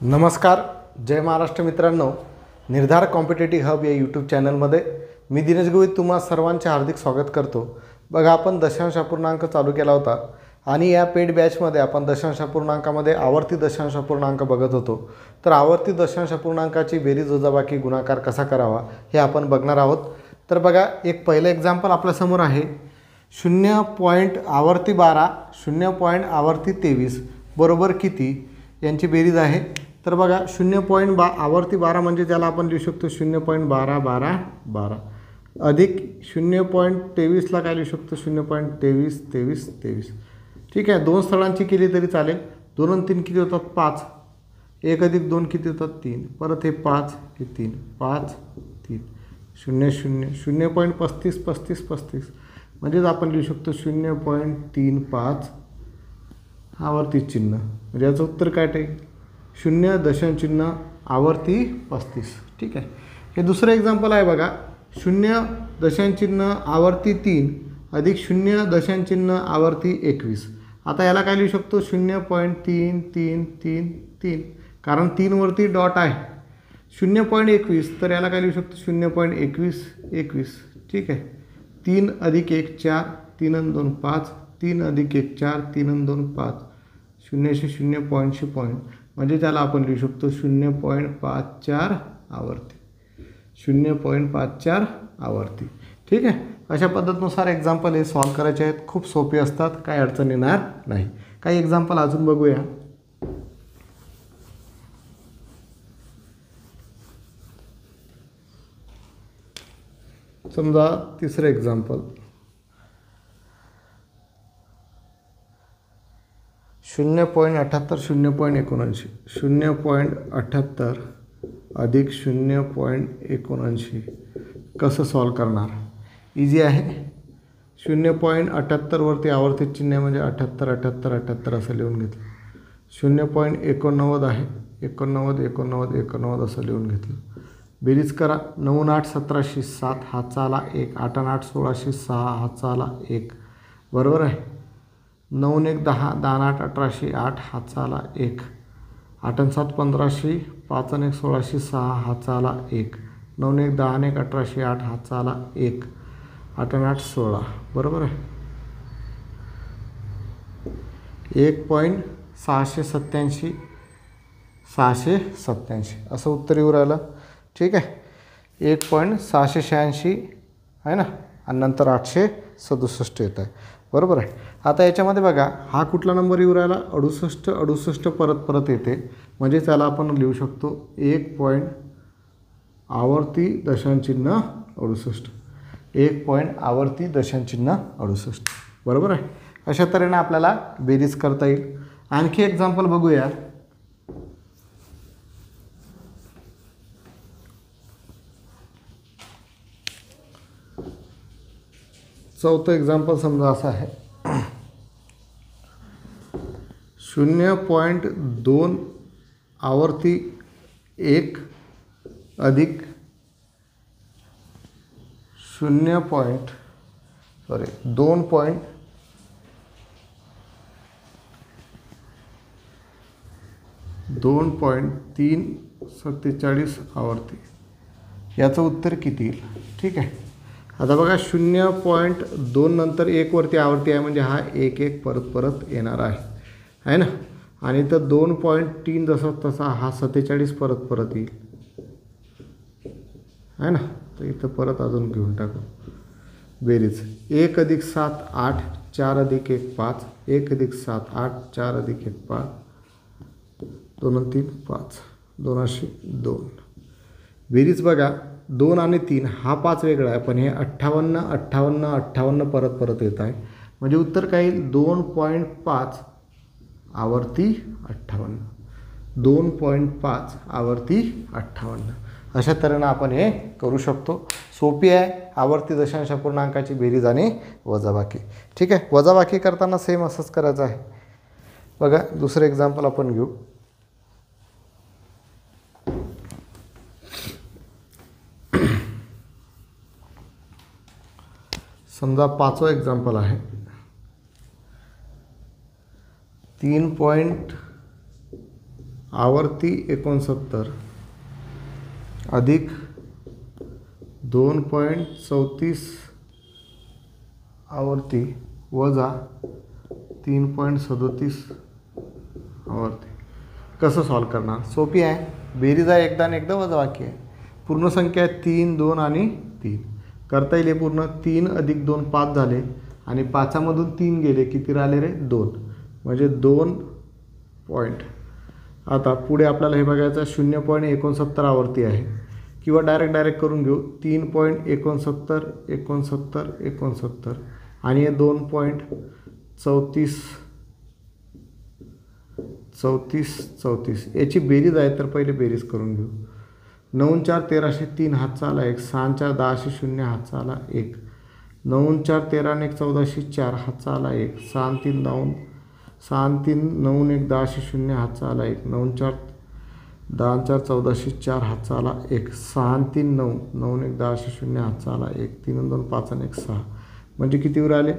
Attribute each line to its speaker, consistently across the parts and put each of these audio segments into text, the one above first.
Speaker 1: नमस्कार, जय महाराष्ट्र मित्रांनो. निर्धार कॉम्पिटेटिव्ह हब या यूट्यूब चॅनलमध्ये मी दिनेश गोवित तुम्हा सर्वांचे हार्दिक स्वागत करतो. बघा, आपण दशांश अपूर्णांक चालू केला होता आणि या पेड बॅचमध्ये आपण दशांश अपूर्णांकामध्ये आवर्ती दशांश अपूर्णांक बघत होतो. तर आवर्ती दशांश अपूर्णांकाची बेरीज वजाबाकी गुणाकार कसा करावा हे आपण बघणार आहोत. तर बघा, एक पहिलं एक्झाम्पल आपल्यासमोर आहे. 0 आवर्ती 12 0 आवर्ती 23 बरोबर किती यांची बेरीज आहे. तर बघा, 0 आवर्ती 12 म्हणजे त्याला आपण लिहू शकतो 0.12 अधिक 0.23ला काय लिहू शकतो 0.23. ठीक आहे, दोन स्थळांची केली तरी चालेल. 2 आणि 3 किती होतात 5. 1 अधिक 2 किती होतात 3. परत हे 5 हे 3 5 3 0 0 0.35 म्हणजेच आपण लिहू शकतो 0.35 आवर्ती चिन्ह. म्हणजे याचं उत्तर काय टाकेल 0 दशांश चिन्ह आवर्ती 35. ठीक आहे, हे दुसरं एक्झाम्पल आहे. बघा, 0 दशांश चिन्ह आवर्ती 3 अधिक 0 दशांश चिन्ह आवर्ती 21. आता याला काय लिहू शकतो 0.3333 कारण 3 वरती डॉट आहे. 0.21 तर याला काय लिहू शकतो 0.21. ठीक आहे, 3 अधिक 1 4 3 आणि 2 5 3 अधिक 1 4 3 आणि 2 5 0 पॉईंटशी पॉईंट म्हणजे त्याला आपण लिहू शकतो 0.54 आवर्ती 0.54 आवर्ती. ठीक आहे, अशा पद्धतीनुसार एक्झाम्पल हे सॉल्व करायचे आहेत. खूप सोपे असतात, काही अडचण येणार नाही. काही एक्झाम्पल अजून बघूया. समजा तिसरं एक्झाम्पल 0.78 0.79 0.78 अधिक 0.79 कसं सॉल्व करणार. इझी आहे. 0.78 वरती आवर्ती चिन्ह आहे म्हणजे 78 असं लिहून घेतलं. 0.89 आहे 89 असं लिहून घेतलं. बेरीज करा. 9 8 17 7 हातचा आला 1 8 8 16 6 हातचा आला 1 बरोबर आहे. 9 1 10 10 8 18 8 हातचा आला 1 8 7 15 5 1 16 6 हातचा आला 1 9 1 10 1 18 8 हातचा आला 1 8 8 16 बरोबर आहे. 1.687 असं उत्तर येऊ राहिलं. ठीक आहे, 1.686 आहे ना आणि नंतर 867 येत आहे बरोबर आहे. आता याच्यामध्ये बघा, हा कुठला नंबर येऊ राहिला 68 परत येते म्हणजे त्याला आपण लिहू शकतो 1 आवर्ती दशांश चिन्ह 68 1 आवर्ती दशांश चिन्ह 68 बरोबर आहे. अशा तऱ्हेने आपल्याला बेरीज करता येईल. आणखी एक्झाम्पल बघूया. चौथं एक्झाम्पल समजा असं आहे. 0.2 आवर्ती 1 अधिक 2.347 आवर्ती याचं उत्तर किती येईल. ठीक आहे, आता बघा 0.2 नंतर 1 वरती आवर्ती आहे म्हणजे हा 1 परत येणार आहे ना. आणि तर 2.3 जसा तसा हा 47 परत येईल आहे ना. तर इथं परत अजून घेऊन टाकू बेरीज. 1 अधिक 7 8 4 अधिक 1 5 1 अधिक 7 8 4 अधिक 1 5 2 आणि 3 5 2 बेरीज बघा. 2 आणि 3 हा 5 वेगळा आहे पण हे 58 परत येत आहे म्हणजे उत्तर काय येईल 2.5 आवर्ती 58 2.5 आवर्ती 58. अशा तऱ्हेनं आपण हे करू शकतो. सोपी आहे. आवर्ती दशांश अपूर्णांकाची बेरीज आणि वजाबाकी. ठीक आहे, वजाबाकी करताना सेम असंच करायचं आहे. बघा, दुसरं एक्झाम्पल आपण घेऊ. समजा 5वं एक्झाम्पल आहे. 3 आवर्ती 69 अधिक 2.34 आवर्ती वजा 3.37 आवर्ती. कसं सॉल्व करणार? सोपी आहे. बेरीज आहे एकदा आणि एकदा वजाबाकी आहे. पूर्ण संख्या आहे 3, 2 आणि 3. करता येईल पूर्ण. 3 अधिक 2 5 झाले आणि 5मधून 3 गेले, किती राहिले रे? 2. म्हणजे 2 पॉईंट. आता पुढे आपल्याला हे बघायचं 0.69 आवर्ती आहे किंवा डायरेक्ट करून घेऊ. 3.69 आणि हे 2.34 याची बेरीज आहे. तर पहिले बेरीज करून घेऊ. 9 4 13 3 हातचा आला 1. 6 4 10 0 हातचा आला 1. 9 4 13 1 14 4 हातचा आला 1. 6 3 9 9 1 10 0 हातचा आला 1. 9 4 10 4 14 4 हातचा आला 1. 6 3 9 9 1 10 0 हातचा आला 1. 3 2 5 आणि 1 6. म्हणजे कितीवर आले?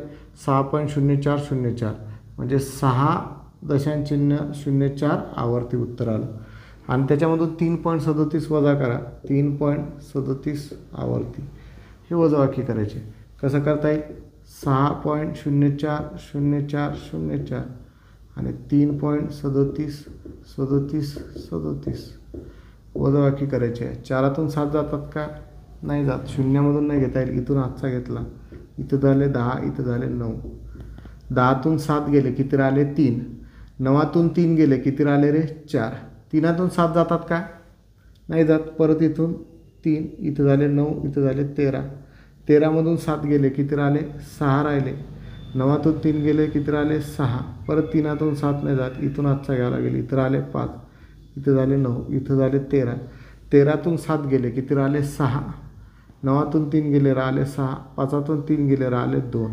Speaker 1: 6.0404 म्हणजे 6.04 आवर्ती उत्तर आलं. आणि त्याच्यामधून 3.37 वजा करा. 3.37 आवर्ती हे वजाबाकी करायचे. कसं करता येईल? 6.0404 आणि 3.37 वजाबाकी करायचे आहे. 4तून 7 जातात का? नाही जात. 0मधून नाही घेता येईल. इथून हातचा घेतला, इथं झाले 10, इथं झाले 9. 10तून 7 गेले, किती राहिले? 3. 9तून 3 गेले, किती राहिले रे? 4. 3तून 7 जातात का? नाही जात. परत इथून 3, इथं झाले 9, इथं झाले 13. 13मधून 7 गेले, किती राहिले? 6 राहिले. 9तून 3 गेले, किती राहिले? 6. परत 3तून 7 नाही जात. इथून हातचा घ्यायला गेले, इथं राहिले 5, इथं झाले 9, इथं झाले 13. 13तून 7 गेले, किती राहिले? 6. 9तून 3 गेले, राहिले 6. 5तून 3 गेले, राहिले 2.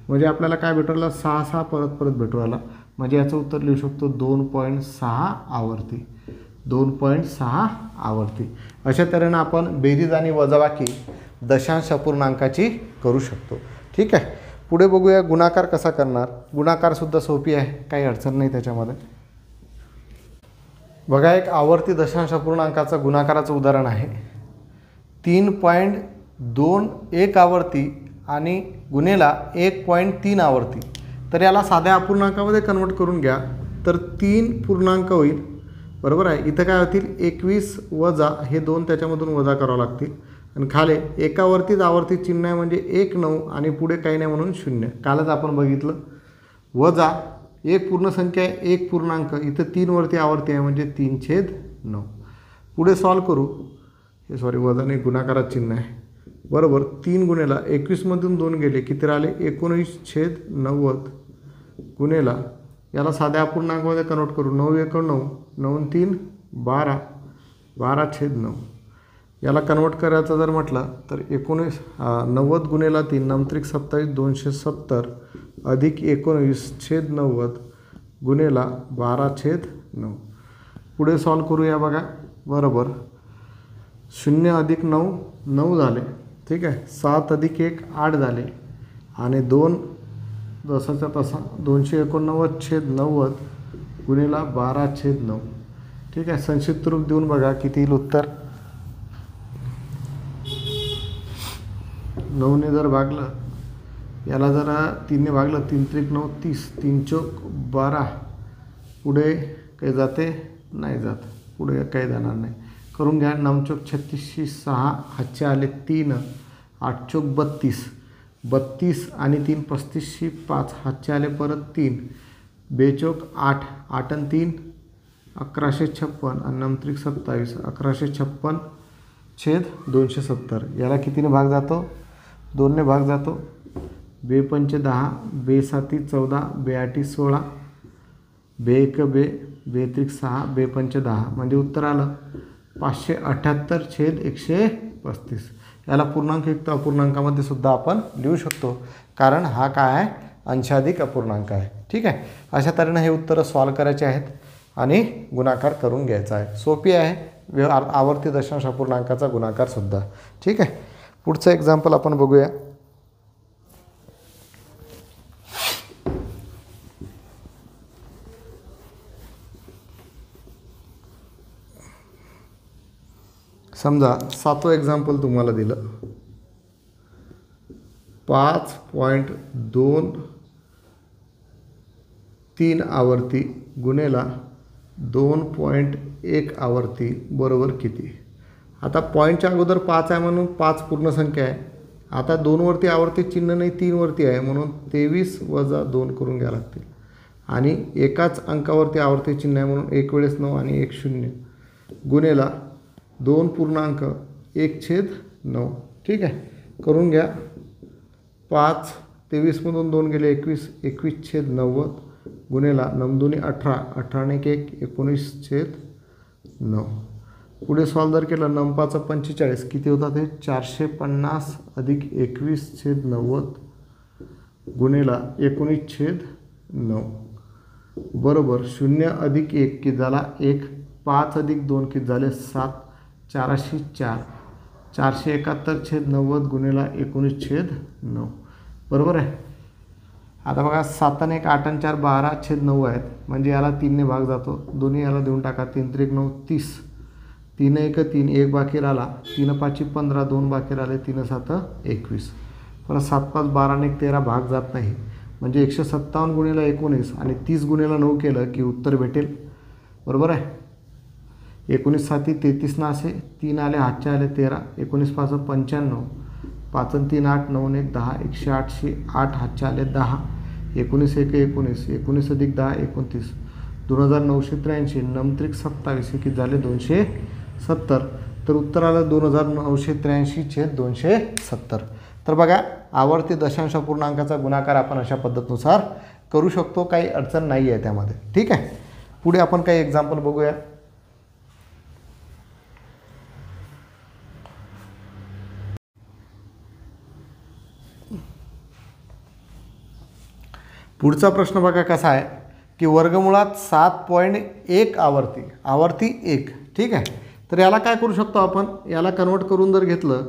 Speaker 1: म्हणजे आपल्याला काय भेटू राहिला? 6 6 परत भेटू राहिला. म्हणजे याचं उत्तर लिहू शकतो 2.6 आवर्ती. 2.6 आवर्ती. अशा तऱ्हेनं आपण बेरीज आणि वजाबाकी दशांश अपूर्णांकाची करू शकतो. ठीक आहे. पुढे बघूया गुणाकार कसा करणार. गुणाकारसुद्धा सोपी आहे, काही अडचण नाही त्याच्यामध्ये. बघा, एक आवर्ती दशांश अपूर्णांकाचा गुणाकाराचं उदाहरण आहे. 3.21 आवर्ती आणि गुणेला 1.3 आवर्ती. तर याला साध्या अपूर्णांकामध्ये कन्वर्ट करून घ्या तर 3 पूर्णांक होईल. बरोबर आहे. इथं काय होतील? 21 वजा हे 2 त्याच्यामधून वजा करावं लागतील. आणि खाले एकावरतीच आवर्ती चिन्ह आहे म्हणजे 1 9 आणि पुढे काही नाही म्हणून 0. कालच आपण बघितलं. वजा एक पूर्ण संख्या आहे, एक पूर्णांक. इथं 3 वरती आवर्ती आहे म्हणजे 3/9. पुढे सॉल्व करू. हे वजा नाही, गुणाकारात चिन्ह आहे. बरोबर. 3 गुणेला 21मधून 2 गेले, किती राहिले? 19/90 गुणेला याला साध्या अपूर्णांकामध्ये कन्वर्ट करू. 9 1 9 9 3 12 12/9. याला कन्वर्ट करायचं जर म्हटलं तर 90 गुणेला 3 9 27 270 अधिक 19/90 गुणेला 12/9. पुढे सॉल्व करूया. बघा, बरोबर. 0 अधिक 9 9 झाले. ठीक आहे. 7 अधिक 1 8 झाले आणि 2 जसाच्या तसा 289/90 गुणेला 12/9. ठीक आहे. संक्षिप्त रूप देऊन बघा किती येईल उत्तर. 9ने जर भागलं, याला जरा 3ने भागलं, 3 त्रिक 9 30, 3 चौक 12. पुढे काही जाते? नाही जात. पुढे काही जाणार नाही. करून घ्या. 9 चौक 36 6 हातचे आले 3. 8 चौक 32 32 आणि 3 35 5 हातचे आले परत 3. 2 चौक 8 8 आणि 3 1156 आणि 9 त्रिक 27 1156/270. याला कितीने भाग जातो? 2ने भाग जातो. 2 पंच 10 2 साती 14 2 आठी 16 2 1 2 2 त्रिक 6 2 पंच 10 म्हणजे उत्तर आलं 578/135. याला पूर्णांकयुक्त अपूर्णांकामध्ये सुद्धा आपण लिहू शकतो, कारण हा काय आहे? अंशाधिक अपूर्णांक आहे. ठीक आहे. अशा तऱ्हेने हे उत्तरं सॉल्व करायचे आहेत आणि गुणाकार करून घ्यायचा आहे. सोपी आहे आवर्ती दशांश अपूर्णांकाचा गुणाकार सुद्धा. ठीक आहे. पुढचं एक्झाम्पल आपण बघूया. समजा 7वं एक्झाम्पल तुम्हाला दिलं 5.23 आवर्ती गुणेला 2.1 आवर्ती बरोबर किती। आता पॉईंटच्या अगोदर 5 आहे म्हणून 5 पूर्ण संख्या आहे। आता 2 वरती आवर्ती चिन्ह नाही, 3 वरती आहे म्हणून 23 वजा 2 करून घ्यावं लागतील आणि एकाच अंकावरती आवर्ती चिन्ह आहे म्हणून 1 वेळेस 9 आणि 1 0 गुणेला 2.1/9। ठीक आहे, करून घ्या। 5 23मधून 2 गेले 21, 21/90 गुणेला 9 2 18, 18 आणि 1 19/9। पुढे सॉल्व जर केलं 9 5 45 किती होतात ते 450 अधिक 21/90 गुणेला 19/9 बरोबर 0 अधिक 1 किती झाला 1, 5 अधिक 2 किती झाले 7, 404, 471/90 गुणेला 19/9 बरोबर आहे। आता बघा 7 आणि 1 8 आणि 4 12/9 आहेत म्हणजे याला 3 ने भाग जातो, दोन्ही याला देऊन टाका। 3 3 9 30, 3 1 3, 1 बाकी राहिला, 3 5 15, 2 बाकी राहिले, 3 7 21 परत 7 5 12 आणि 1 13 भाग जात नाही म्हणजे 157 गुणिले 19 आणि 30 गुणिले 9 केलं की उत्तर भेटेल बरोबर आहे। 19 7 33 ना असे 3 आले, हातचे आले 13, 19 5 95, 5 3 8 9 1 10, 108 8 हातचे आले 10, 19 1 19, 19 अधिक 10 29, 2983, 9 27 हे किती झाले 270 तर उत्तर आलं 2983/270। तर बघा आवर्ती दशांश पूर्णांकाचा गुणाकार आपण अशा पद्धतीनुसार करू शकतो, काही अडचण नाही आहे त्यामध्ये। ठीक आहे, पुढे आपण काही एक्झाम्पल बघूया। पुढचा प्रश्न बघा कसा आहे की वर्गमुळात 7.1 आवर्ती 1। ठीक आहे, तर याला काय करू शकतो आपण, याला कन्वर्ट करून जर घेतलं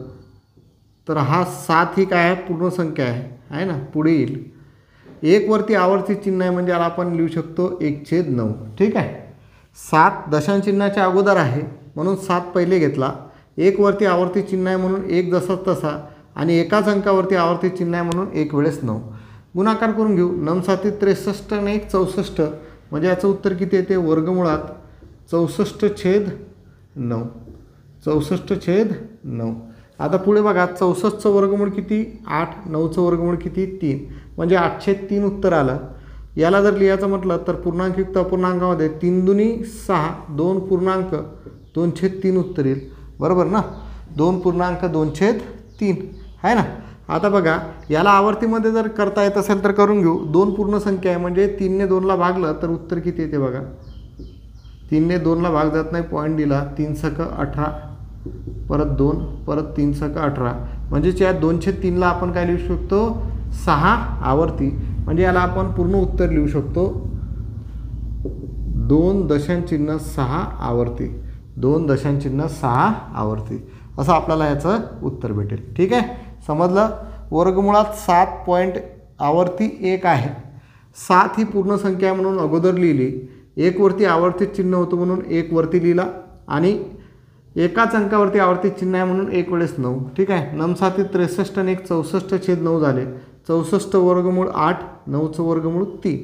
Speaker 1: तर हा 7 ही काय आहे पूर्ण संख्या आहे ना, पुढे येईल 1 वरती आवर्ती चिन्ह आहे म्हणजे याला आपण लिहू शकतो 1/9। ठीक आहे, 7 दशांश चिन्हाच्या अगोदर आहे म्हणून 7 पहिले घेतला, 1 वरती आवर्ती चिन्ह आहे म्हणून 1 जसा तसा आणि एकाच अंकावरती आवर्ती चिन्ह आहे म्हणून 1 वेळेस 9 गुणाकार करून घेऊ। 9 7 63 आणि 1 64 म्हणजे याचं उत्तर किती येते वर्गमुळात 64/9, 64/9। आता पुढे बघा 64चं वर्गमूळ किती 8, 9चं वर्गमूळ किती 3 म्हणजे 803 उत्तर आलं। याला जर लिहायचं म्हटलं तर पूर्णांकयुक्त अपूर्णांकामध्ये 3 दुनी 6, 2.2/3 उत्तर येईल बरोबर ना, 2.2/3 आहे ना। आता बघा याला आवर्तीमध्ये जर करता येत असेल तर करून घेऊ। 2 पूर्ण संख्या आहे म्हणजे 3 ने 2ला भागलं तर उत्तर किती येते बघा, 3 ने 2ला भाग जात नाही, पॉईंट दिला 3 सक 18 परत 2 परत 3 सक 18 म्हणजे या 2/3ला आपण काय लिहू शकतो 6 आवर्ती म्हणजे याला आपण पूर्ण उत्तर लिहू शकतो 2.6 आवर्ती, 2.6 आवर्ती असं आपल्याला याचं उत्तर भेटेल। ठीक आहे, समजलं। वर्गमुळात 7 आवर्ती 1 आहे, 7 ही पूर्ण संख्या म्हणून अगोदर लिहिली, 1 वरती आवर्ती चिन्ह होतं म्हणून 1 वरती लिहिला आणि एकाच अंकावरती आवर्ती चिन्ह आहे म्हणून 1 वेळेस 9। ठीक आहे, 9 7 63 आणि 1 64/9 झाले, 64 वर्गमूळ 8, 9चं वर्गमूळ 3,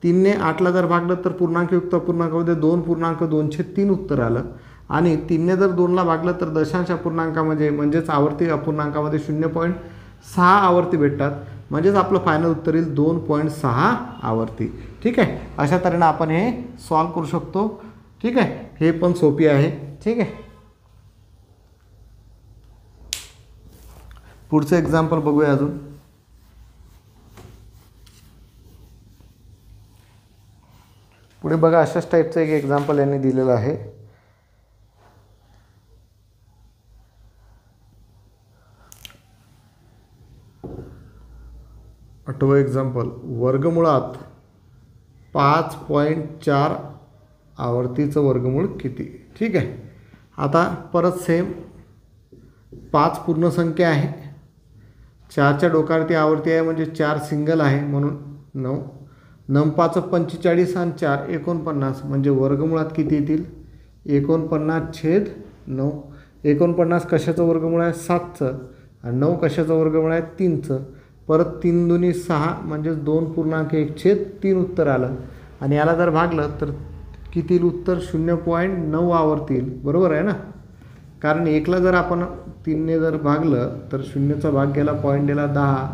Speaker 1: 3 ने 8ला जर भागलं तर पूर्णांकयुक्त अपूर्णांकामध्ये 2.2/3 उत्तर आलं आणि 3 ने जर 2ला भागलं तर दशांश अपूर्णांकामध्ये म्हणजेच आवर्ती अपूर्णांकामध्ये 0.6 आवर्ती भेटतात म्हणजेच आपलं फायनल उत्तर येईल 2.6 आवर्ती। ठीक आहे, अशा तऱ्हेने आपण हे सॉल्व करू शकतो। ठीक आहे, हे पण सोपी आहे। ठीक आहे, पुढचं एक्झाम्पल बघूया अजून। पुढे बघा अशाच टाईपचं एक एक्झाम्पल यांनी दिलेलं आहे। आठवं एक्झाम्पल वर्गमुळात 5.4 आवर्तीचं वर्गमूळ किती। ठीक आहे, आता परत सेम 5 पूर्ण संख्या आहे, 4च्या डोकावरती आवर्ती आहे म्हणजे 4 सिंगल आहे म्हणून 9, 9 5 45 आणि 4 49 म्हणजे वर्गमुळात किती येतील 49/9। 49 कशाचं वर्गमूळ आहे 7चं, आणि 9 कशाचं वर्गमूळ आहे 3चं. परत 3 दुनी 6 म्हणजेच 2.1/3 उत्तर आलं. आणि याला जर भागलं तर किती येईल उत्तर 0.9 आवर्ती येईल. बरोबर आहे ना, कारण 1ला जर आपण 3ने जर भागलं तर 0चा भाग गेला, पॉईंट गेला 10,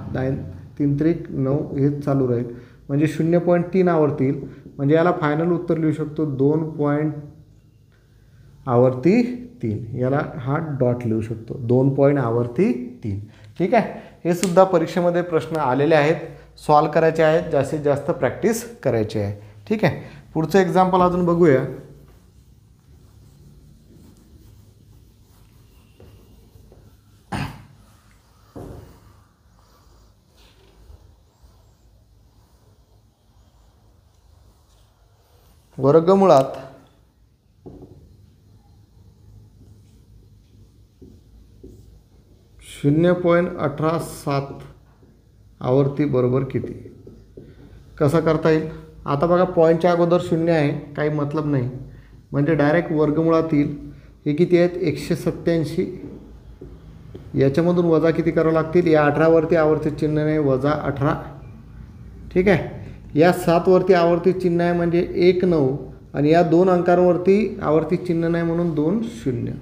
Speaker 1: 3 त्रिक 9 हेच चालू राहील, म्हणजे 0.3 आवर्ती येईल. म्हणजे याला फायनल उत्तर लिहू शकतो 2 आवर्ती 3. याला हा डॉट लिहू शकतो 2 आवर्ती 3. ठीक आहे, हे सुद्धा परीक्षेमध्ये प्रश्न आलेले आहेत, सॉल्व करायचे आहेत, जास्तीत जास्त प्रॅक्टिस करायची आहे. ठीक आहे, पुढचं एक्झाम्पल अजून बघूया. वर्गमुळात 0.187 आवर्ती बरोबर किती. कसं करता येईल. आता बघा, पॉईंटच्या अगोदर 0 आहे, काही मतलब नाही, म्हणजे डायरेक्ट वर्गमुळातील हे किती आहेत 187. याच्यामधून वजा किती करावं लागतील. या 18वरती आवर्ती चिन्ह नाही, वजा 18. ठीक आहे, या 7वरती आवर्ती चिन्ह आहे म्हणजे 1 9, आणि या 2 अंकांवरती आवर्ती चिन्ह नाही म्हणून 2 0.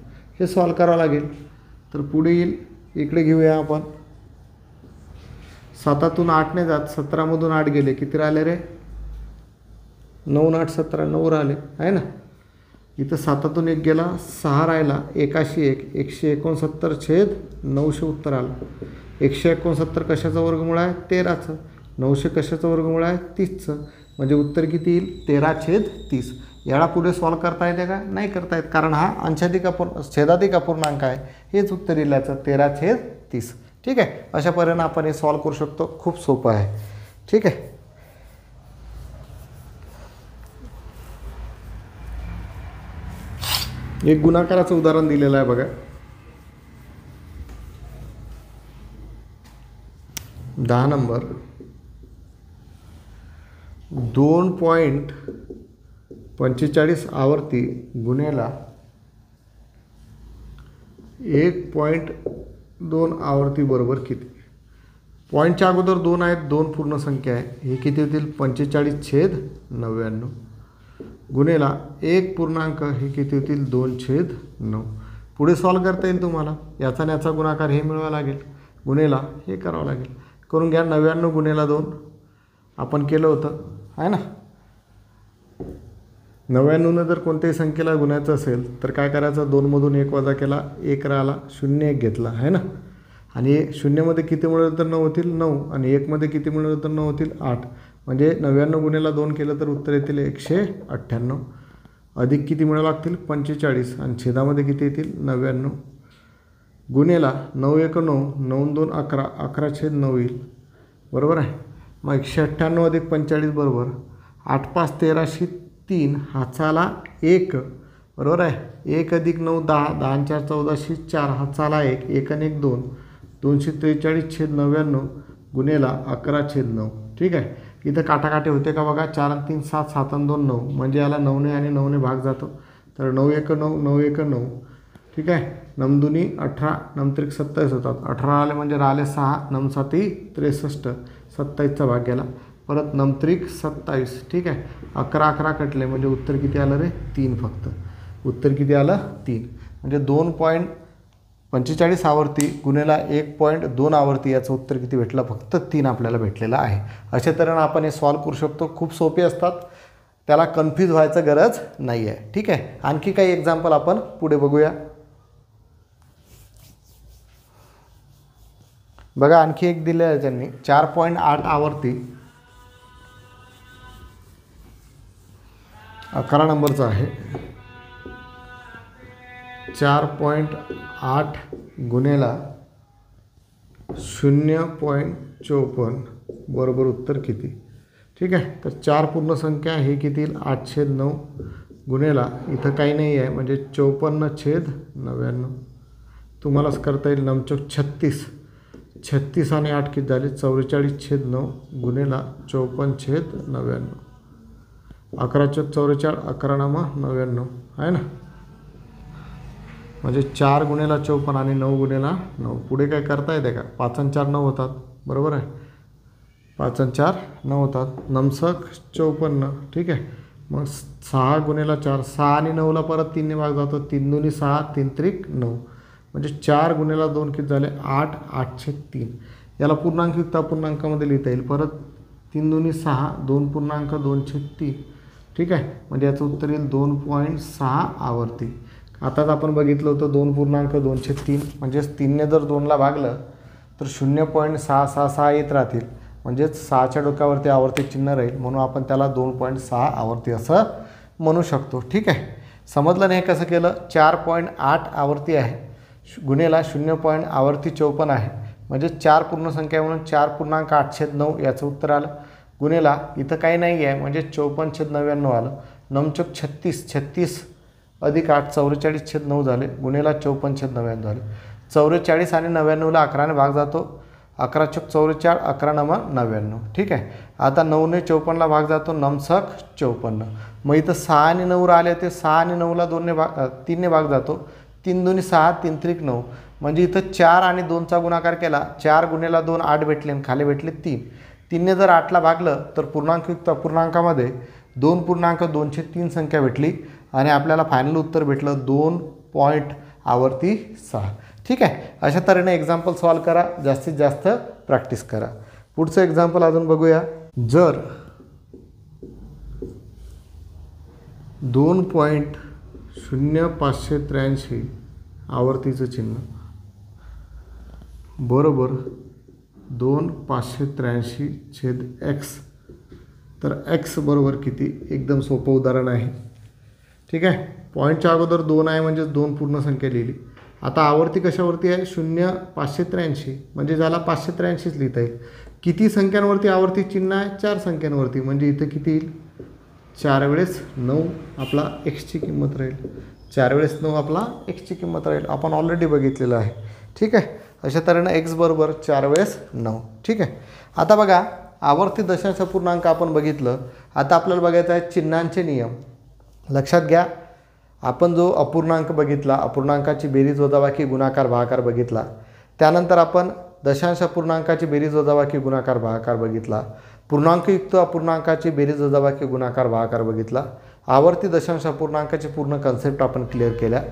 Speaker 1: हे सॉल्व करावं लागेल. तर पुढे येईल, इकडे घेऊया आपण. 7तून 8ने जात, 17मधून 8 गेले, किती राहिले रे 9 8 17 9 राहिले आहे ना. इथं 7तून 1 गेला, 6 राहिला, 1 169/900 उत्तर आलं. 169 कशाचा वर्गमूळ आहे 13चं, 900 कशाचं वर्गमूळ आहे 30चं, म्हणजे उत्तर किती येईल 13/30. याला पुढे सॉल्व करता येते का, नाही करता येत, कारण हा अंशाधिक छेदाधिक अपूर्णांक आहे. हेच उत्तर येईल याचं 13/30. ठीक आहे, अशा पर्यंत आपण हे सॉल्व करू शकतो, खूप सोपं आहे. ठीक आहे, एक गुणाकाराचं उदाहरण दिलेलं आहे बघा. 10 नंबर 2.45 आवर्ती गुणेला 1.2 आवर्ती बरोबर किती. पॉईंटच्या अगोदर 2 आहेत, 2 पूर्ण संख्या आहे, हे किती होतील 45/99 गुणेला 1 पूर्णांक, हे किती होतील 2/9. पुढे सॉल्व करता येईल तुम्हाला. याचा आणि याचा गुणाकार हे मिळवावा लागेल, गुणेला हे करावं लागेल. करून घ्या. 99 गुणेला 2 आपण केलं होतं आहे ना. 99 जर कोणत्याही संख्येला गुणायचं असेल तर काय करायचं, 2मधून 1 वजा केला, 1 राहिला, 0 1 घेतला आहे ना. आणि 0मध्ये किती मिळवलं तर 9 होतील 9, आणि 1मध्ये किती मिळवलं तर 9 होतील 8. म्हणजे 99 गुणेला 2 केलं तर उत्तर येतील 198. अधिक किती मिळावं लागतील 45, आणि छेदामध्ये किती येतील 99 गुणेला 9 1 9, 9 2 11, 11/9 येईल. बरोबर आहे. मग 198 अधिक 45 बरोबर 8 5 13/3, हाचाला 1. बरोबर आहे. 1 अधिक 9 10, 10 4 14/4, हाचाला 1, 1 आणि 1 2, 243/99 गुणेला 11/9. ठीक आहे, इथं काटाकाटी होते का बघा. 4 आणि 3 7, 7 आणि 2 9, म्हणजे याला 9ने आणि 9ने भाग जातो. तर 9 1 9, 9 1 9. ठीक आहे, 9 दुनी 18, 9 त्रिक 27 होतात. 18 आले म्हणजे राहिले 6, 9 7 63, 27चा भाग गेला. परत 9 त्रिक 27. ठीक आहे, 11 11 कटले म्हणजे उत्तर किती आलं रे 3. फक्त उत्तर किती आलं 3. म्हणजे 2.45 आवर्ती गुणेला 1.2 आवर्ती, याचं उत्तर किती भेटलं फक्त 3 आपल्याला भेटलेलं आहे. अशा तऱ्हेनं आपण हे सॉल्व करू शकतो. खूप सोपे असतात, त्याला कन्फ्यूज व्हायचं गरज नाही आहे. ठीक आहे, आणखी काही एक्झाम्पल आपण पुढे बघूया. बघा, आणखी एक दिलं आहे त्यांनी 4.8 आवर्ती 11 नंबरचा आहे. 4.8 गुणेला 0.54 बरोबर उत्तर किती. ठीक आहे, तर 4 पूर्ण संख्या, हे किती येईल 8/9 गुणेला, इथं काही नाही आहे म्हणजे 54/99. तुम्हालाच करता येईल. 9 चौक 36, 36 आणि 8 किती झाले 44/9 गुणेला 54/99. 11 चौक 44, 11 99 आहे ना. म्हणजे 4 गुणेला 54 आणि 9 गुणेला 9. पुढे काय करता येते का? 5 आणि 4 9 होतात, बरोबर आहे. 5 आणि 4 9 होतात, नमसक 54. ठीक आहे. मग 6 गुणेला 4, 6 आणि 9ला परत 3ने भाग जातो, 3 दुनी 6, 3 त्रिक 9. म्हणजे 4 गुणेला 2 किती झाले? 8, 8/3. याला पूर्णांकयुक्त अपूर्णांकामध्ये लिहिता येईल. परत 3 दुनी 6, 2.2/3. ठीक आहे. म्हणजे याचं उत्तर येईल 2.6 आवर्ती. आताच आपण बघितलं होतं 2.2/3. म्हणजेच 3ने जर 2ला भागलं तर 0.666 येत राहतील. म्हणजेच 6च्या डोक्यावरती आवर्ती चिन्ह राहील, म्हणून आपण त्याला 2.6 आवर्ती असं म्हणू शकतो. ठीक आहे. समजलं नाही कसं केलं? 4.8 आवर्ती आहे गुणेला 0. आवर्ती 54 आहे, म्हणजे 4 पूर्ण संख्या म्हणून 4.8/9 याचं उत्तर आलं. गुणेला इथं काही नाही आहे, म्हणजे 54/99 आलं. नमचूक 36, 36 अधिक 8 44/9 झाले, गुणेला 54/99 झाले. 44 आणि 99ला 11ने भाग जातो, 11 चौक 44, 11 नमा 99. ठीक आहे. आता 9ने 54ला भाग जातो, नमसक 54. मग इथं 6 आणि 9 राहिले होते, 6 आणि 9ला 3ने भाग जातो, 3 दुनी 6, 3 त्रिक 9. म्हणजे इथं 4 आणि 2चा गुणाकार केला, 4 गुणेला 2 8 भेटले आणि खाली भेटले 3. 3ने जर 8ला भागलं तर पूर्णांकयुक्त अपूर्णांकामध्ये 2.2/3 संख्या भेटली आणि आपल्याला फायनल उत्तर भेटलं 2.6. ठीक आहे. अशा तऱ्हेने एक्झाम्पल सॉल्व करा, जास्तीत जास्त प्रॅक्टिस करा. पुढचं एक्झाम्पल अजून बघूया. जर 2.0583 आवर्तीचं चिन्ह बरोबर 2,583/x, तर x बरोबर किती? एकदम सोपं उदाहरण आहे. ठीक आहे. पॉईंटच्या अगोदर 2 आहे, म्हणजे 2 पूर्ण संख्या लिहिली. आता आवर्ती कशावरती आहे? 0,583, म्हणजे ज्याला 583च लिहिता येईल. किती संख्यांवरती आवर्ती चिन्ह आहे? 4 संख्यांवरती. म्हणजे इथं किती येईल? 4 वेळेस 9 आपला एक्सची किंमत राहील. 4 वेळेस 9 आपला एक्सची किंमत राहील. आपण ऑलरेडी बघितलेलं आहे. ठीक आहे. अशा तऱ्हेनं एक्स बरोबर 4 वेळेस 9. ठीक आहे. आता बघा, आवर्ती दशांश पूर्णांक आपण बघितलं. आता आपल्याला बघायचं आहे चिन्हांचे नियम. लक्षात घ्या, आपण जो अपूर्णांक बघितला, अपूर्णांकाची बेरीज वजाबाकी गुणाकार भागाकार बघितला. त्यानंतर आपण दशांश अपूर्णांकाची बेरीज वजाबाकी गुणाकार भागाकार बघितला. पूर्णांकयुक्त अपूर्णांकाची बेरीज वजाबाकी गुणाकार भागाकार बघितला. आवर्ती दशांश अपूर्णांकाची पूर्ण कन्सेप्ट आपण क्लिअर केल्या.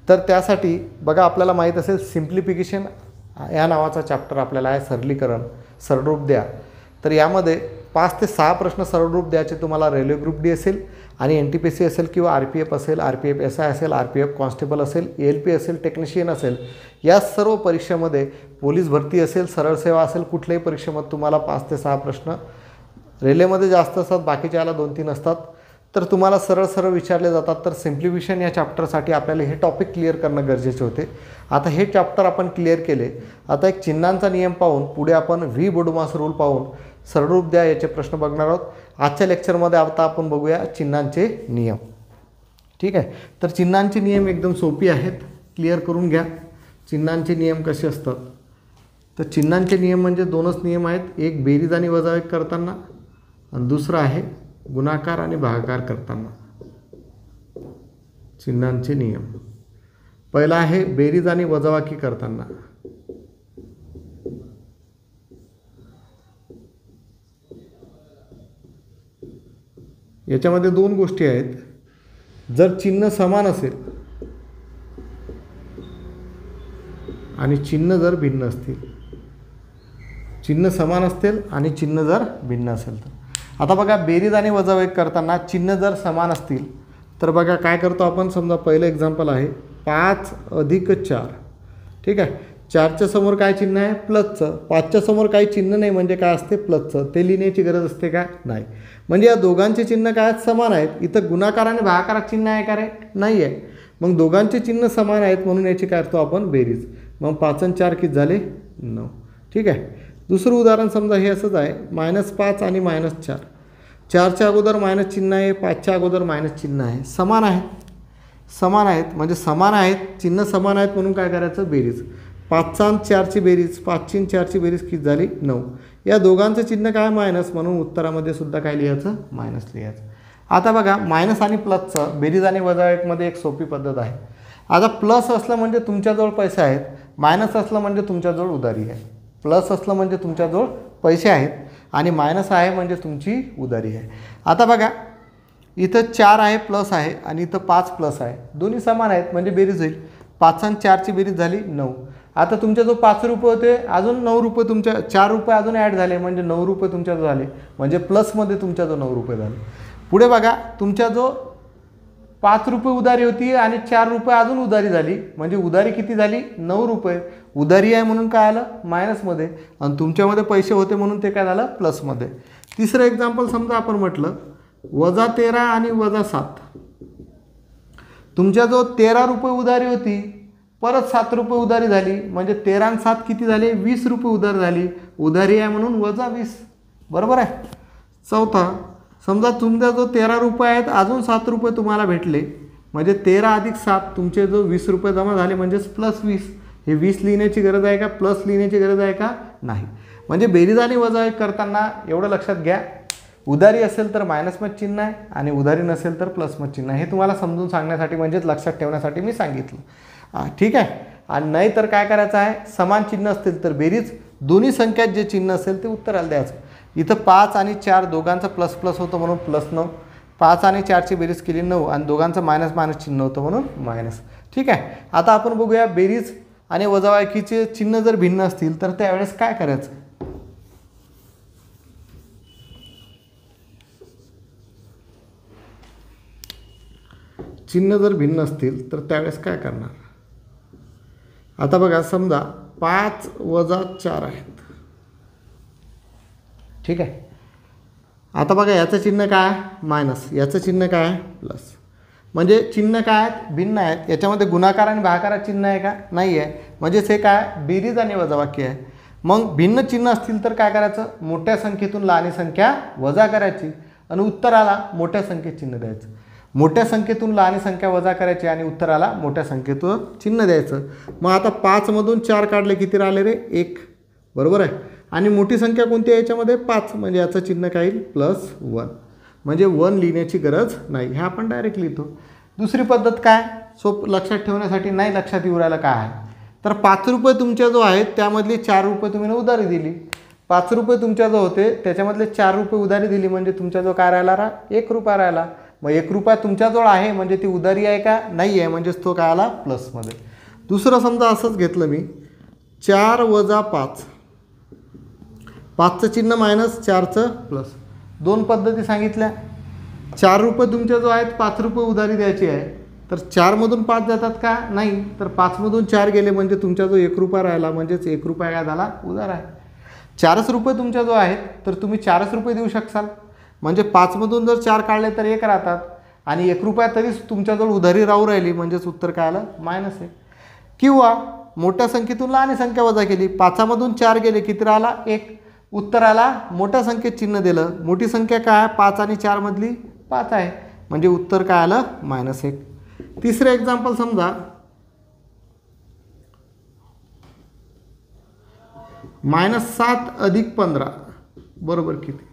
Speaker 1: तर त्यासाठी बघा, आपल्याला माहीत असेल सिम्प्लिफिकेशन या नावाचा चॅप्टर आपल्याला आहे. सरलीकरण, सरळरूप द्या. तर यामध्ये 5 ते 6 प्रश्न सरळरूप द्यायचे तुम्हाला. रेल्वे ग्रुप डी असेल आणि NTPC असेल किंवा RPF असेल, RPF SI असेल, RPF कॉन्स्टेबल असेल, ALP असेल, टेक्निशियन असेल, या सर्व परीक्षेमध्ये, पोलीस भरती असेल, सरळ सेवा असेल, कुठल्याही परीक्षेमध्ये तुम्हाला 5 ते 6 प्रश्न, रेल्वेमध्ये जास्त असतात, बाकीच्या याला 2-3 असतात, तर तुम्हाला सरळ सरळ विचारले जातात. तर सिम्प्लिफिकेशन या चॅप्टरसाठी आपल्याला हे टॉपिक क्लिअर करणं गरजेचे होते. आता हे चॅप्टर आपण क्लिअर केले. आता एक चिन्हांचा नियम पाहून पुढे आपण व्ही बोडोमास रूल पाहून सरळरूप द्या याचे प्रश्न बघणार आहोत. आजच्या लेक्चरमध्ये आता आपण बघूया चिन्हांचे नियम. ठीक आहे. तर चिन्हांचे नियम एकदम सोपी आहेत, क्लिअर करून घ्या. चिन्हांचे नियम कसे असतात? तर चिन्हांचे नियम म्हणजे 2च नियम आहेत. एक बेरीज आणि वजाबाकी करताना आणि दुसरा आहे गुणाकार आणि भागाकार करताना. चिन्हांचे नियम. पहिला आहे बेरीज आणि वजाबाकी करताना. याच्यामध्ये 2 गोष्टी आहेत. जर चिन्ह समान असेल आणि चिन्ह जर भिन्न असतील, चिन्ह समान असतील आणि चिन्ह जर भिन्न असेल तर. आता बघा, बेरीज आणि वजाबाकी करताना चिन्ह जर समान असतील तर बघा काय करतो आपण. समजा पहिलं एक्झाम्पल आहे 5 अधिक 4. ठीक आहे. 4च्या समोर काय चिन्ह आहे? प्लसचं. 5च्या समोर काही चिन्ह नाही, म्हणजे काय असते? प्लसचं. ते लिहिण्याची गरज असते का? नाही. म्हणजे या दोघांचे चिन्ह काय आहेत? समान आहेत. इथं गुणाकार आणि भागाकारात चिन्ह आहे का रे? नाही आहे. मग दोघांचे चिन्ह समान आहेत म्हणून याची काय करतो आपण? बेरीज. मग 5 आणि 4 किती झाले? 9. ठीक आहे. दुसरं उदाहरण समजा हे असंच आहे, -5 आणि -4. 4च्या अगोदर मायनस चिन्ह आहे, 5च्या अगोदर मायनस चिन्ह आहे. समान आहेत. समान आहेत म्हणजे समान आहेत, चिन्ह समान आहेत म्हणून काय करायचं? बेरीज. 5 आणि 4ची बेरीज, 5 आणि 4ची बेरीज किती झाली? 9. या दोघांचं चिन्ह काय? मायनस, म्हणून उत्तरामध्ये सुद्धा काय लिहायचं? मायनस लिहायचं. आता बघा, मायनस आणि प्लसचं बेरीज आणि वजाबाकीमध्ये एक सोपी पद्धत आहे. आता प्लस असलं म्हणजे तुमच्याजवळ पैसे आहेत, मायनस असलं म्हणजे तुमच्याजवळ उधारी आहे. प्लस असलं म्हणजे तुमच्याजवळ पैसे आहेत आणि मायनस आहे म्हणजे तुमची उधारी आहे. आता बघा इथं 4 आहे प्लस आहे आणि इथं 5 प्लस आहे, दोन्ही समान आहेत म्हणजे बेरीज होईल. 5 आणि 4ची बेरीज झाली 9. आता तुमच्या जो 5 रुपये होते अजून 9 रुपये तुमच्या 4 रुपये अजून ॲड झाले म्हणजे 9 रुपये तुमच्या जो झाले म्हणजे प्लसमध्ये तुमच्या जो 9 रुपये झाले. पुढे बघा तुमच्या जो 5 रुपये उधारी होती आणि 4 रुपये अजून उधारी झाली म्हणजे उधारी किती झाली 9 रुपये. उधारी आहे म्हणून काय आलं मायनसमध्ये आणि तुमच्यामध्ये पैसे होते म्हणून ते काय झालं प्लसमध्ये. तिसरं एक्झाम्पल समजा आपण म्हटलं -13 आणि -7. तुमच्या जो 13 रुपये उधारी होती परत 7 रुपये उधारी झाली म्हणजे 13 आणि 7 किती झाले 20 रुपये उधारी झाली. उधारी आहे म्हणून -20 बरोबर आहे. चौथा समजा तुमचा जो 13 रुपये आहेत अजून 7 रुपये तुम्हाला भेटले म्हणजे 13 अधिक 7 तुमचे जो 20 रुपये जमा झाले म्हणजेच +20. हे 20 लिहिण्याची गरज आहे का प्लस लिहिण्याची गरज आहे का नाही. म्हणजे बेरीज आणि वजा करताना एवढं लक्षात घ्या उधारी असेल तर मायनसमध्ये चिन्ह आहे आणि उधारी नसेल तर प्लसमध्ये चिन्ह आहे. हे तुम्हाला समजून सांगण्यासाठी म्हणजेच लक्षात ठेवण्यासाठी मी सांगितलं. ठीक आहे. आणि नाही तर काय करायचं आहे समान चिन्ह असतील तर बेरीज दोन्ही संख्यात जे चिन्ह असेल ते उत्तराला द्यायचं. इथं 5 आणि 4 दोघांचं प्लस प्लस होतं म्हणून +9. 5 आणि 4ची बेरीज केली 9 आणि दोघांचं मायनस मायनस चिन्ह होतं म्हणून मायनस. ठीक आहे. आता आपण बघूया बेरीज आणि वजाबाकीचे चिन्ह जर भिन्न असतील तर त्यावेळेस काय करायचं. चिन्ह जर भिन्न असतील तर त्यावेळेस काय करणार. आता बघा समजा 5 - 4 आहेत. ठीक आहे. आता बघा याचं चिन्ह काय आहे मायनस, याचं चिन्ह काय आहे प्लस. म्हणजे चिन्ह काय आहेत भिन्न आहेत. याच्यामध्ये गुणाकार आणि भागाकार चिन्ह आहे का नाही आहे. म्हणजेच हे काय बेरीज आणि वजाबाकी आहे. मग भिन्न चिन्ह असतील तर काय करायचं मोठ्या संख्येतून लहान संख्या वजा करायची आणि उत्तराला मोठ्या संख्येत चिन्ह द्यायचं. मोठ्या संख्येतून लहान संख्या वजा करायची आणि उत्तराला मोठ्या संख्येतून चिन्ह द्यायचं. मग आता 5 मधून 4 काढले किती राहिले रे 1 बरोबर आहे. आणि मोठी संख्या कोणती आहे याच्यामध्ये 5 म्हणजे याचं चिन्ह काय येईल +1 म्हणजे 1 लिहिण्याची गरज नाही. हे आपण डायरेक्ट लिहितो. दुसरी पद्धत काय लक्षात ठेवण्यासाठी नाही लक्षात येऊ राहिलं काय आहे तर 5 रुपये तुमच्या जो आहेत त्यामधली 4 रुपये तुम्ही उधारी दिली. 5 रुपये तुमच्या जो होते त्याच्यामधले 4 रुपये उधारी दिली म्हणजे तुमच्या जो काय राहिला 1 रुपया राहिला. मग 1 रुपया तुमच्याजवळ आहे म्हणजे ती उधारी आहे का नाही आहे म्हणजेच तो काय आला प्लसमध्ये. दुसरं समजा असंच घेतलं मी 4 - 5. 5चं चिन्ह मायनस 4चं प्लस. 2 पद्धती सांगितल्या. 4 रुपये तुमच्या जो आहेत 5 रुपये उधारी द्यायची आहे तर 4 मधून 5 जातात का नाही तर 5 मधून 4 गेले म्हणजे तुमचा जो 1 रुपया राहिला म्हणजेच 1 रुपया काय झाला उधार आहे. 4च रुपये तुमच्या जो आहेत तर तुम्ही 4च रुपये देऊ शकाल म्हणजे 5 मधून जर 4 काढले तर 1 राहतात आणि 1 रुपया तरीच तुमच्याजवळ उधारी राहू राहिली म्हणजेच उत्तर काय आलं मायनस आहे. किंवा मोठ्या संख्येतून लहान संख्या वजा केली 5 मधून 4 गेले किती राहिला 1 उत्तराला मोठ्या संख्येत चिन्ह दिलं. मोठी संख्या काय आहे 5 आणि 4 मधली 5 आहे म्हणजे उत्तर काय आलं -1. तिसरं एक्झाम्पल समजा -7 + 15 बरोबर किती.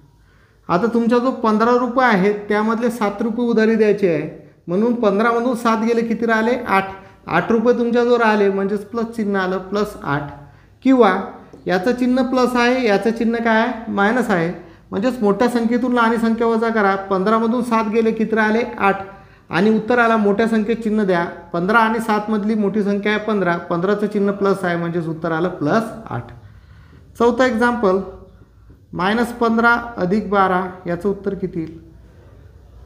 Speaker 1: आता तुमचा जो 15 रुपये आहेत त्यामधले 7 रुपये उधारी द्यायचे आहे म्हणून 15 मधून 7 गेले किती राहिले 8 रुपये तुमच्याजवळ राहिले म्हणजेच प्लस चिन्ह आलं +8. किंवा याचं चिन्ह प्लस आहे याचं चिन्ह काय आहे मायनस आहे म्हणजेच मोठ्या संख्येतून लहान संख्या वजा करा. 15 मधून 7 गेले किती राहिले 8 आणि उत्तराला मोठ्या संख्येत चिन्ह द्या. 15 आणि 7 मधली मोठी संख्या आहे 15. 15चं चिन्ह प्लस आहे म्हणजेच उत्तर आलं +8. चौथा एक्झाम्पल -15 + 12 याचं उत्तर किती येईल.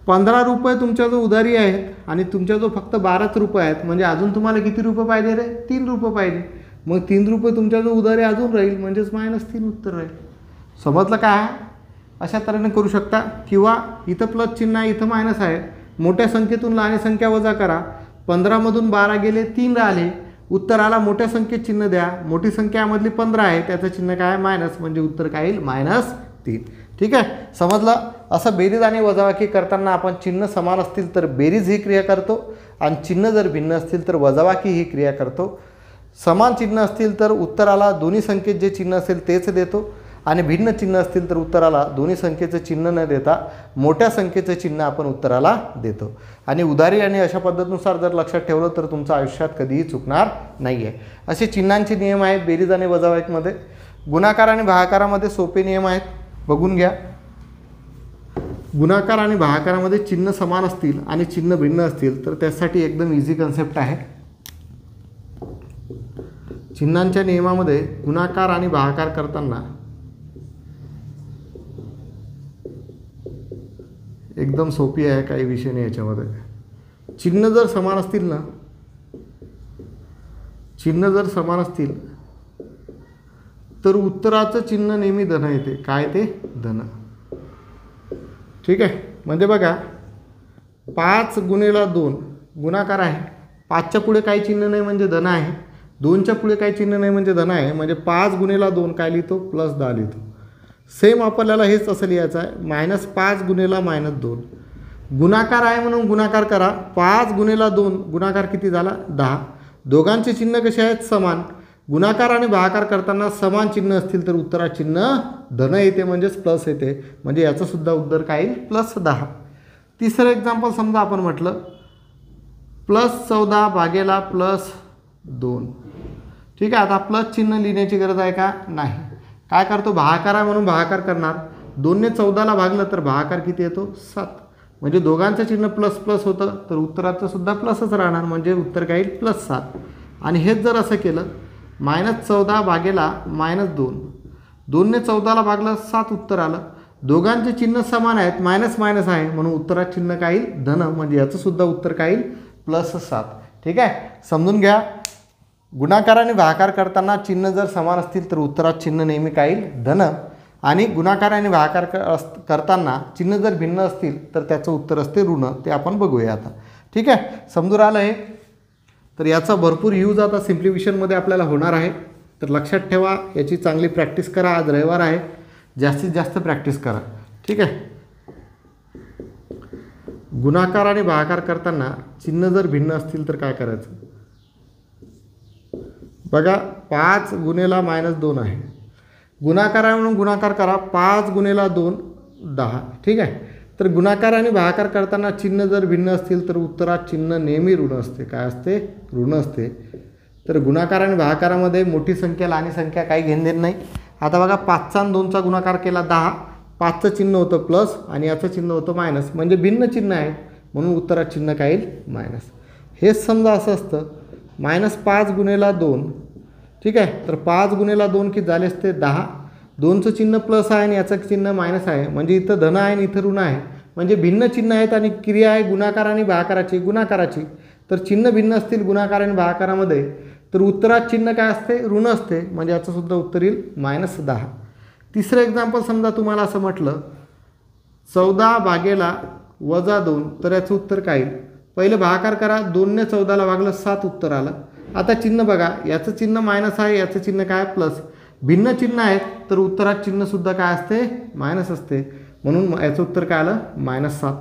Speaker 1: 15 रुपये तुमच्या जो उधारी आहेत आणि तुमच्याजवळ फक्त 12च रुपये आहेत म्हणजे अजून तुम्हाला किती रुपये पाहिजे रे 3 रुपये पाहिजे. मग 3 रुपये तुमच्याजवळ उधारी अजून राहील म्हणजेच -3 उत्तर राहील. समजलं काय अशा तऱ्हेने करू शकता. किंवा इथं प्लस चिन्ह आहे इथं मायनस आहे. मोठ्या संख्येतून लहान संख्या वजा करा. 15 मधून 12 गेले 3 राहिले उत्तराला मोठ्या संख्येत चिन्ह द्या. मोठी संख्या यामधली 15 आहे त्याचं चिन्ह काय आहे मायनस म्हणजे उत्तर काय येईल -3. ठीक आहे समजलं. असं बेरीज आणि वजाबाकी करताना आपण चिन्ह समान असतील तर बेरीज ही क्रिया करतो आणि चिन्ह जर भिन्न असतील तर वजाबाकी ही क्रिया करतो. समान चिन्ह असतील तर उत्तराला दोन्ही संख्येत जे चिन्ह असेल तेच देतो आणि भिन्न चिन्ह असतील तर उत्तराला दोन्ही संख्येचं चिन्ह न देता मोठ्या संख्येचं चिन्ह आपण उत्तराला देतो. आणि उधारी आणि अशा पद्धतीनुसार जर लक्षात ठेवलं तर तुमचं आयुष्यात कधीही चुकणार नाही आहे. असे चिन्हांचे नियम आहेत बेरीज आणि वजाबाकीमध्ये. गुणाकार आणि भागाकारामध्ये सोपे नियम आहेत, बघून घ्या. गुणाकार आणि भागाकारामध्ये चिन्ह समान असतील आणि चिन्ह भिन्न असतील तर त्यासाठी एकदम इझी कन्सेप्ट आहे. चिन्हांच्या नियमामध्ये गुणाकार आणि भागाकार करताना एकदम सोपी आहे, काही विषय नाही याच्यामध्ये. चिन्ह जर समान असतील ना, चिन्ह जर समान असतील तर उत्तराचं चिन्ह नेहमी धन येते. काय ते? धन. ठीक आहे. म्हणजे बघा 5 गुणिले 2 गुणाकार आहे. 5च्या पुढे काही चिन्ह नाही म्हणजे धन आहे. 2च्या पुढे काही चिन्ह नाही म्हणजे धन आहे. म्हणजे 5 गुणिले 2 काय लिहितो? +10 लिहितो. सेम आपल्याला हेच असं लिहायचं आहे, -5 गुणिले -2. गुणाकार आहे म्हणून गुणाकार करा. 5 गुणिले 2 गुणाकार किती झाला? 10. दोघांचे चिन्ह कसे आहेत? समान. गुणाकार आणि भागाकार करताना समान चिन्ह असतील तर उत्तरात चिन्ह धन येते, म्हणजेच प्लस येते. म्हणजे याचं सुद्धा उत्तर काय येईल? +10. तिसरं एक्झाम्पल समजा आपण म्हटलं +14 भागेला +2. ठीक आहे. आता प्लस चिन्ह लिहिण्याची गरज आहे का? नाही. काय करतो? भागाकार आहे म्हणून भागाकार करणार. 2 ने 14ला भागलं तर भागाकार किती येतो? 7. म्हणजे दोघांचं चिन्ह प्लस होतं तर उत्तराचं सुद्धा प्लसच राहणार. म्हणजे उत्तर काय येईल? +7. आणि हेच जर असं केलं -14 भागेला -2. 2 ने 14ला भागलं 7 उत्तर आलं. दोघांचे चिन्ह समान आहेत, मायनस मायनस आहे म्हणून उत्तरात चिन्ह काय येईल? धन. म्हणजे याचं सुद्धा उत्तर काय येईल? +7. ठीक आहे. समजून घ्या. गुणाकार आणि भागाकार करताना चिन्ह जर समान असतील तर उत्तरात चिन्ह नेहमी काय येईल? धन. आणि गुणाकार आणि भागाकार करताना चिन्ह जर भिन्न असतील तर त्याचं उत्तर असते ऋण. ते आपण बघूया आता. ठीक आहे. समजून आलं हे? तर याचा भरपूर यूज आता सिम्प्लिफिकेशनमध्ये आपल्याला होणार आहे. तर लक्षात ठेवा, याची चांगली प्रॅक्टिस करा. आज रविवार आहे, जास्तीत जास्त प्रॅक्टिस करा. ठीक आहे. गुणाकार आणि भागाकार करताना चिन्ह जर भिन्न असतील तर काय करायचं? बघा 5 गुणिले -2 आहे. गुणाकार आहे म्हणून गुणाकार करा. 5 गुणिले 2 10. ठीक आहे. तर गुणाकार आणि भागाकार करताना चिन्ह जर भिन्न असतील तर उत्तरात चिन्ह नेहमी ऋण असते. काय असते? ऋण असते. तर गुणाकार आणि भागाकारामध्ये मोठी संख्या लहान संख्या काही घेणदेण नाही. आता बघा 5चा आणि 2चा गुणाकार केला 10. 5चं चिन्ह होतं प्लस आणि याचं चिन्ह होतं मायनस. म्हणजे भिन्न चिन्ह आहे म्हणून उत्तरात चिन्ह काय येईल? मायनस. हेच समजा असं असतं -5 गुणिले 2. ठीक आहे. तर 5 गुणिले 2 किती झाले असते? 10. 2चं चिन्ह प्लस आहे आणि याचं चिन्ह मायनस आहे. म्हणजे इथं धन आहे आणि इथं ऋण आहे. म्हणजे भिन्न चिन्ह आहेत आणि क्रिया आहे गुणाकार आणि भागाकाराची गुणाकाराची. तर चिन्ह भिन्न असतील गुणाकार आणि भागाकारामध्ये तर उत्तरात चिन्ह काय असते? ऋण असते. म्हणजे याचं सुद्धा उत्तर येईल -10. तिसरं एक्झाम्पल समजा तुम्हाला असं म्हटलं 14 भागेला -2 तर याचं उत्तर काय येईल? पहिलं भागाकार करा. 2 ने 14ला भागलं 7 उत्तर आलं. आता चिन्ह बघा, याचं चिन्ह मायनस आहे, याचं चिन्ह काय? प्लस. भिन्न चिन्ह आहेत तर उत्तरात चिन्हसुद्धा काय असते? मायनस असते. म्हणून याचं उत्तर काय आलं? -7.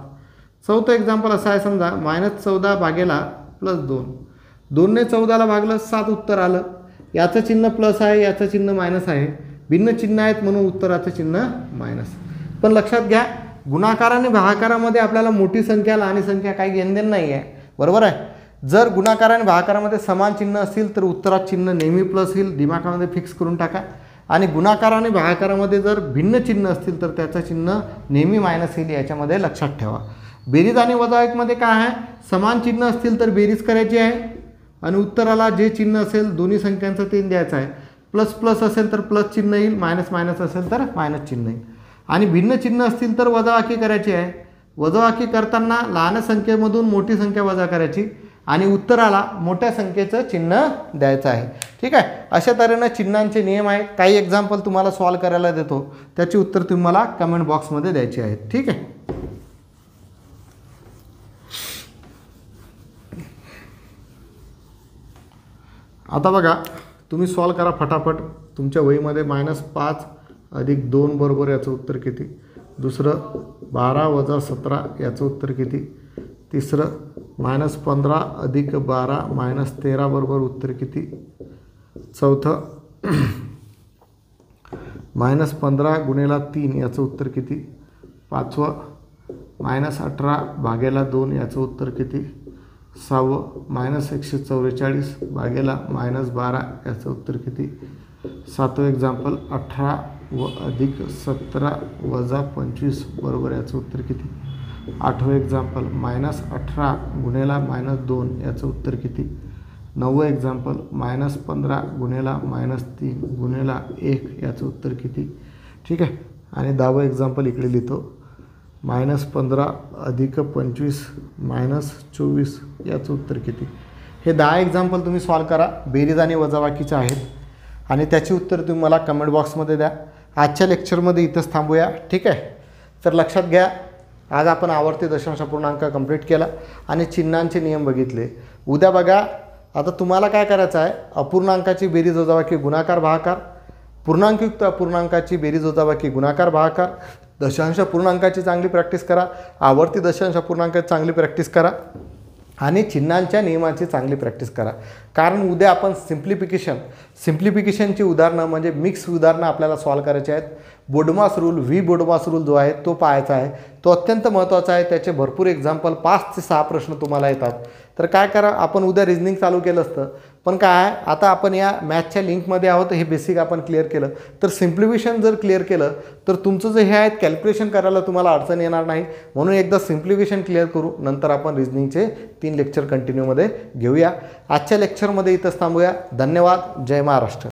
Speaker 1: चौथं एक्झाम्पल असं आहे समजा -14 भागेला +2. 2 ने 14ला भागलं 7 उत्तर आलं. याचं चिन्ह प्लस आहे, याचं चिन्ह मायनस आहे. भिन्न चिन्ह आहेत म्हणून उत्तराचं चिन्ह मायनस. पण लक्षात घ्या, गुणाकार आणि भागाकारामध्ये आपल्याला मोठी संख्या लहान संख्या काही घेणदेण नाही आहे. बरोबर आहे. जर गुणाकार आणि भागाकारामध्ये समान चिन्ह असतील तर उत्तरात चिन्ह नेहमी प्लस येईल. दिमागामध्ये फिक्स करून टाका. आणि गुणाकार आणि भागाकारामध्ये जर भिन्न चिन्ह असतील तर त्याचं चिन्ह नेहमी मायनस येईल. याच्यामध्ये लक्षात ठेवा. बेरीज आणि वजाबाकीमध्ये काय आहे? समान चिन्ह असतील तर बेरीज करायची आहे आणि उत्तराला जे चिन्ह असेल दोन्ही संख्यांचं ते द्यायचं आहे. प्लस असेल तर प्लस चिन्ह येईल, मायनस असेल तर मायनस चिन्ह येईल. आणि भिन्न चिन्ह असतील तर वजाबाकी करायची आहे. वजाबाकी करताना लहान संख्येमधून मोठी संख्या वजा करायची आणि उत्तराला मोठ्या संख्येचं चिन्ह द्यायचं आहे. ठीक आहे. अशा तऱ्हेनं चिन्हांचे नियम आहेत. काही एक्झाम्पल तुम्हाला सॉल्व करायला देतो, त्याची उत्तर तुम्हाला कमेंट बॉक्समध्ये द्यायची आहेत. ठीक आहे. आता बघा, तुम्ही सॉल्व करा फटाफट. तुमच्या वहीमध्ये -5 + 2 बरोबर याचं उत्तर किती? दुसरं 12 - 17 याचं उत्तर किती? तिसरं -15 + 12 - 13 बरोबर उत्तर किती? चौथं -15 गुणिले 3 याचं उत्तर किती? 5. -18 भागेला 2 याचं उत्तर किती? 6. -144 भागेला -12 याचं उत्तर किती? 7वं एक्झाम्पल 18 व अधिक 17 वजा 25 बरोबर याचं उत्तर किती? 8वं एक्झाम्पल -18 गुणिले -2 याचं उत्तर किती? 9वं एक्झाम्पल -15 गुणिले -3 गुणिले 1 याचं उत्तर किती? ठीक आहे. आणि 10वं एक्झाम्पल इकडे लिहितो, -15 अधिक 25 -24 याचं उत्तर किती? हे 10 एक्झाम्पल तुम्ही सॉल्व करा, बेरीज आणि वजाबाकीचे आहेत, आणि त्याची उत्तर तुम्ही मला कमेंट बॉक्समध्ये द्या. आजच्या लेक्चरमध्ये इथंच थांबूया. ठीक आहे. तर लक्षात घ्या, आज आपण आवर्ती दशांश अपूर्णांक कंप्लीट केला आणि चिन्हांचे नियम बघितले. उद्या बघा, आता तुम्हाला काय करायचं आहे, अपूर्णांकाची बेरीज वजाबाकी गुणाकार भागाकार, पूर्णांकयुक्त अपूर्णांकाची बेरीज वजाबाकी गुणाकार भागाकार, दशांश अपूर्णांकाची चांगली प्रॅक्टिस करा, आवर्ती दशांश अपूर्णांकाची चांगली प्रॅक्टिस करा आणि चिन्हांच्या नियमाची चांगली प्रॅक्टिस करा. कारण उद्या आपण सिम्प्लिफिकेशनची उदाहरणं म्हणजे मिक्स उदाहरणं आपल्याला सॉल्व करायचे आहेत. बोडमास रूल, बोडमास रूल जो आहे तो पाहायचा आहे. तो अत्यंत महत्त्वाचा आहे. त्याचे भरपूर एक्झाम्पल 5 ते 6 प्रश्न तुम्हाला येतात. तर काय करा, आपण उद्या रिझनिंग चालू केलं असतं, पण काय आहे, आता आपण या मॅथच्या लिंकमध्ये आहोत, हे बेसिक आपण क्लिअर केलं. तर सिम्प्लिफिकेशन जर क्लिअर केलं तर तुमचं जे हे आहे कॅल्क्युलेशन करायला तुम्हाला अडचण येणार नाही. म्हणून एकदा सिम्प्लिफिकेशन क्लिअर करू, नंतर आपण रिझनिंगचे 3 लेक्चर कंटिन्यूमध्ये घेऊया. आजच्या लेक्चरमध्ये इथंच थांबूया. धन्यवाद. जय महाराष्ट्र.